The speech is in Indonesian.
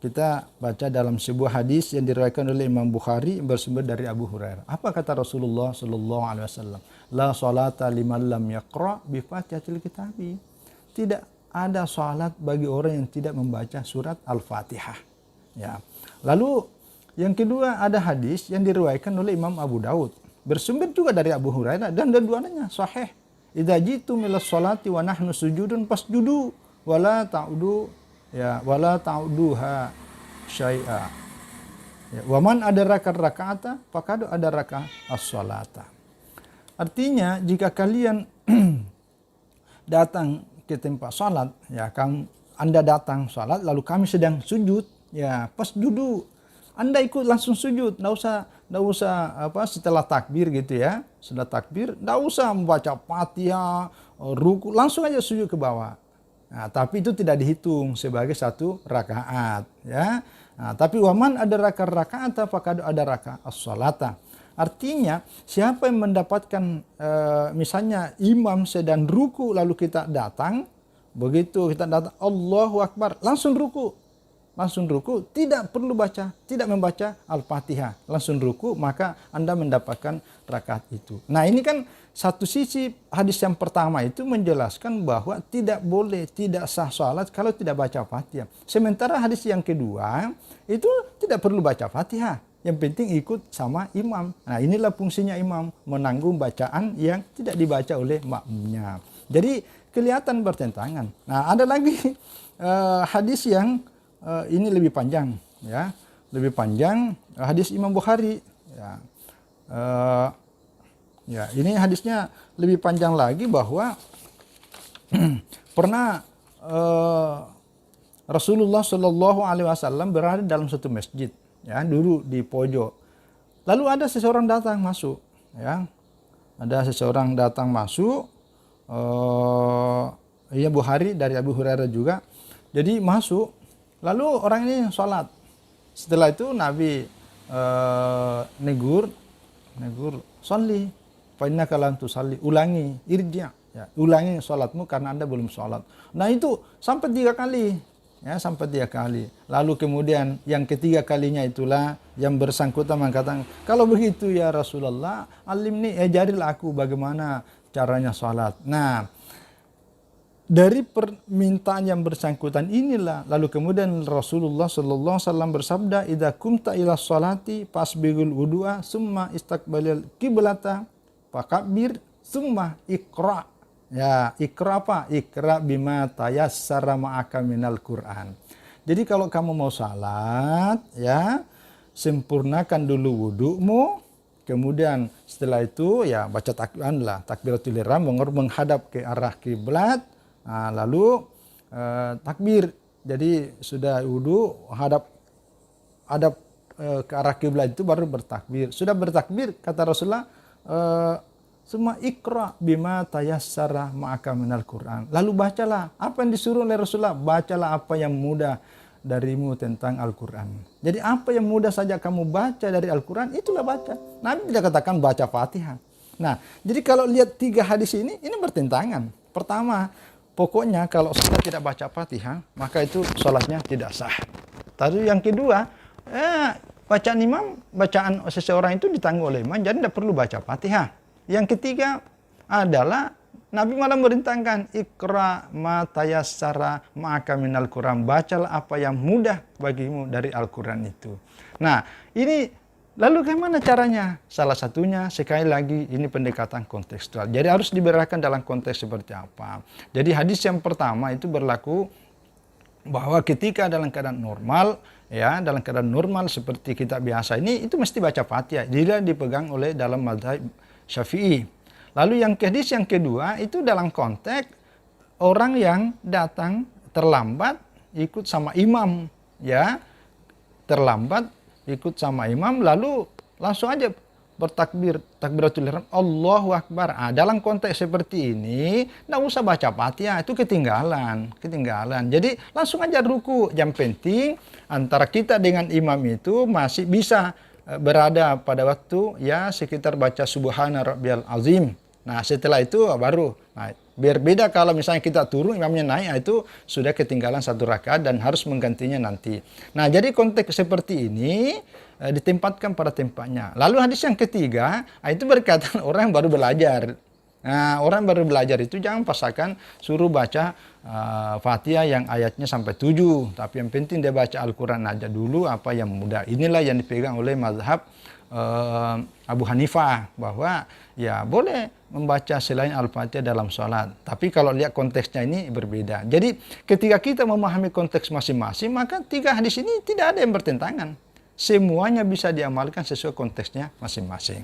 kita baca dalam sebuah hadis yang diriwayatkan oleh Imam Bukhari bersumber dari Abu Hurairah. Apa kata Rasulullah sallallahu alaihi wasallam? La salata liman lam yaqra bi Fatihatil Kitabi. Tidak ada salat bagi orang yang tidak membaca surat Al-Fatihah. Ya. Lalu yang kedua ada hadis yang diriwayatkan oleh Imam Abu Daud bersumber juga dari Abu Hurairah dan dua-duanya sahih. Idza jitu milas salati wa nahnu sujudun fasjudu wala ta'udu ya wala ta'uduha syai'a. Ya, wa man adraka raka'ata faqad adraka as-salata. Artinya jika kalian datang ke tempat salat, ya Anda datang salat lalu kami sedang sujud, ya pas duduk Anda ikut langsung sujud, enggak usah setelah takbir gitu ya. Setelah takbir enggak usah membaca Fatihah, ruku, langsung aja sujud ke bawah. Nah, tapi itu tidak dihitung sebagai satu rakaat, ya. Nah, tapi waman ada rakaat apakah ada rakaat as-salata. Artinya siapa yang mendapatkan misalnya imam sedang ruku lalu kita datang, begitu kita datang Allahu Akbar langsung ruku, tidak perlu tidak membaca Al-Fatihah, langsung ruku, maka Anda mendapatkan rakaat itu. Nah, ini kan satu sisi hadis yang pertama itu menjelaskan bahwa tidak boleh, tidak sah salat kalau tidak baca Fatihah. Sementara hadis yang kedua itu tidak perlu baca Fatihah, yang penting ikut sama imam. Nah, inilah fungsinya imam, menanggung bacaan yang tidak dibaca oleh makmumnya. Jadi kelihatan bertentangan. Nah, ada lagi hadis yang ini lebih panjang, ya, lebih panjang, hadis Imam Bukhari, ya. Ya, ini hadisnya lebih panjang lagi bahwa pernah Rasulullah Shallallahu Alaihi Wasallam berada dalam satu masjid, ya, dulu di pojok. Lalu ada seseorang datang masuk, ya, ada seseorang datang masuk, ya Bukhari dari Abu Hurairah juga. Jadi masuk. Lalu orang ini sholat. Setelah itu Nabi negur, sholli, fa innaka lam tusalli, ulangi, irji', ya, ulangi sholatmu karena Anda belum sholat. Nah, itu sampai 3 kali, ya, sampai 3 kali. Lalu kemudian yang ketiga kalinya itulah yang bersangkutan mengatakan, kalau begitu ya Rasulullah, alimni, ajarilah aku bagaimana caranya sholat. Nah, dari permintaan yang bersangkutan inilah lalu kemudian Rasulullah sallallahu alaihi wasallam bersabda, idza kumta ila sholati fasbigul wudu'a summa istaqbalil qiblata fakabbir summa iqra. Ya, iqra apa? Iqra bima tayassara ma'aka minal Qur'an. Jadi kalau kamu mau salat, ya, sempurnakan dulu wudu'mu, kemudian setelah itu ya baca takbiratul ihram menghadap ke arah kiblat. Nah, lalu takbir. Jadi sudah wudu hadap ke arah kiblat itu baru bertakbir. Sudah bertakbir kata Rasulullah, semua ikra bima tayassara ma'aka minal Qur'an. Lalu bacalah apa yang disuruh oleh Rasulullah, bacalah apa yang mudah darimu tentang Al-Qur'an. Jadi apa yang mudah saja kamu baca dari Al-Qur'an itulah baca. Nabi tidak katakan baca Fatihah. Nah, jadi kalau lihat 3 hadis ini bertentangan. Pertama, pokoknya kalau sudah tidak baca Fatihah, maka itu sholatnya tidak sah. Tapi yang kedua, bacaan seseorang itu ditanggung oleh imam, jadi tidak perlu baca Fatihah. Yang ketiga adalah Nabi malah merintahkan ikra ma tayassara ma'aka minal Qur'an, bacalah apa yang mudah bagimu dari Al-Qur'an itu. Nah, ini lalu bagaimana caranya? Salah satunya sekali lagi ini pendekatan kontekstual. Jadi harus dibedakan dalam konteks seperti apa. Jadi hadis yang pertama itu berlaku bahwa ketika dalam keadaan normal, ya, dalam keadaan normal seperti kita biasa ini itu mesti baca Fatihah. Dia dipegang oleh dalam mazhab Syafi'i. Lalu yang hadis yang kedua itu dalam konteks orang yang datang terlambat ikut sama imam, ya, terlambat ikut sama imam lalu langsung aja bertakbir, takbiratul ihram, Allahu Akbar. Dalam konteks seperti ini enggak usah baca Fatihah, itu ketinggalan. Jadi langsung aja ruku. Yang penting antara kita dengan imam itu masih bisa berada pada waktu ya sekitar baca subhana rabbiyal azim. Nah, setelah itu baru Berbeda kalau misalnya kita turun, imamnya naik, itu sudah ketinggalan 1 rakaat dan harus menggantinya nanti. Nah, jadi konteks seperti ini ditempatkan pada tempatnya. Lalu hadis yang ketiga, itu berkaitan orang yang baru belajar. Nah, orang baru belajar itu jangan paksakan suruh baca Fatihah yang ayatnya sampai 7. Tapi yang penting dia baca Al-Quran aja dulu, apa yang mudah. Inilah yang dipegang oleh mazhab Abu Hanifah, bahwa ya boleh membaca selain Al-Fatihah dalam sholat. Tapi kalau lihat konteksnya ini berbeda. Jadi ketika kita memahami konteks masing-masing, maka 3 hadis ini tidak ada yang bertentangan. Semuanya bisa diamalkan sesuai konteksnya masing-masing.